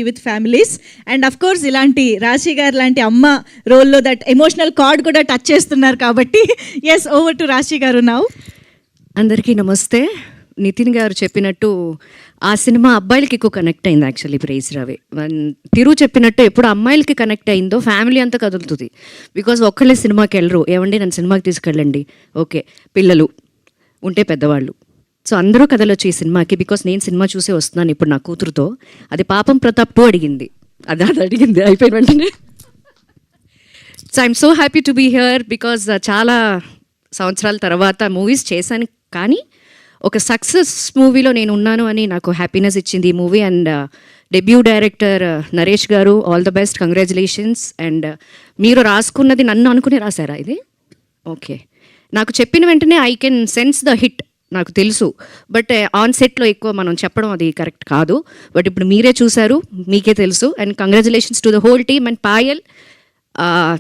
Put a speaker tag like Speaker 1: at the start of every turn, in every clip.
Speaker 1: With families and of course ఇలాంటి రాశి గారు లాంటి అమ్మ రోల్లో దట్ ఎమోషనల్ కార్డ్ కూడా టచ్ చేస్తున్నారు కాబట్టి ఎస్ ఓవర్ టు రాశి గారు నౌ.
Speaker 2: అందరికీ నమస్తే. నితిన్ గారు చెప్పినట్టు ఆ సినిమా అబ్బాయిలకి ఎక్కువ కనెక్ట్ అయింది యాక్చువల్లీ. ప్రైజ్ రవి తిరు చెప్పినట్టు ఎప్పుడు అమ్మాయిలకి కనెక్ట్ అయిందో ఫ్యామిలీ అంతా కదులుతుంది. బికాజ్ ఒక్కళ్ళే సినిమాకి వెళ్ళరు, ఏమండి నన్ను సినిమాకి తీసుకెళ్ళండి, ఓకే పిల్లలు ఉంటే పెద్దవాళ్ళు, సో అందరూ కథలొచ్చి ఈ సినిమాకి. బికాస్ నేను సినిమా చూసే వస్తున్నాను ఇప్పుడు నా కూతురుతో. అది పాపం ప్రతాప్ 2 అడిగింది, అది అడిగింది అయిపోయిన వెంటనే. So I'm so happy to be here because చాలా సంవత్సరాల తర్వాత మూవీస్ చేశాను, కానీ ఒక సక్సెస్ మూవీలో నేను ఉన్నాను అని నాకు హ్యాపీనెస్ ఇచ్చింది ఈ movie. And debut director Naresh గారు, all the best, congratulations. And మీరు రాసుకున్నది నన్ను అనుకుని రాశారా ఇది? ఓకే, నాకు చెప్పిన వెంటనే I can sense the hit, నాకు తెలుసు. బట్ ఆన్ సెట్లో ఎక్కువ మనం చెప్పడం అది కరెక్ట్ కాదు. బట్ ఇప్పుడు మీరే చూశారు, మీకే తెలుసు. And congratulations to the whole team. And Payal,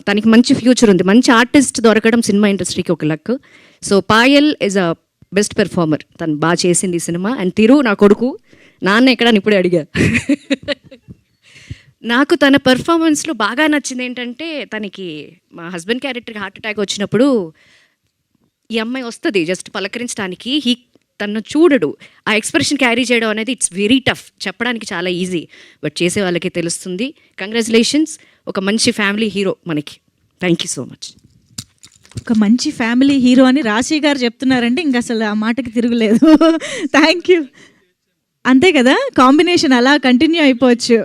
Speaker 2: తనకి మంచి ఫ్యూచర్ ఉంది, మంచి ఆర్టిస్ట్ దొరకడం సినిమా ఇండస్ట్రీకి ఒక luck. So Payal is a best performer, తను బాగా చేసింది ఈ సినిమా. అండ్ తిరు నా కొడుకు, నాన్న ఎక్కడ ఇప్పుడే అడిగా. నాకు తన పెర్ఫార్మెన్స్లో బాగా నచ్చింది ఏంటంటే, తనకి మా హస్బెండ్ క్యారెక్టర్కి హార్ట్ అటాక్ వచ్చినప్పుడు ఈ అమ్మాయి వస్తుంది జస్ట్ పలకరించడానికి, తను చూడడు, ఆ ఎక్స్ప్రెషన్ క్యారీ చేయడం అనేది ఇట్స్ వెరీ టఫ్. చెప్పడానికి చాలా ఈజీ, బట్ చేసే వాళ్ళకే తెలుస్తుంది. కంగ్రాచులేషన్స్, ఒక మంచి ఫ్యామిలీ హీరో మనకి. Thank you so much.
Speaker 1: ఒక మంచి ఫ్యామిలీ హీరో అని రాశి గారు చెప్తున్నారంటే ఇంక అసలు ఆ మాటకి తిరుగులేదు. Thank you. అంతే కదా, కాంబినేషన్ అలా కంటిన్యూ అయిపోవచ్చు.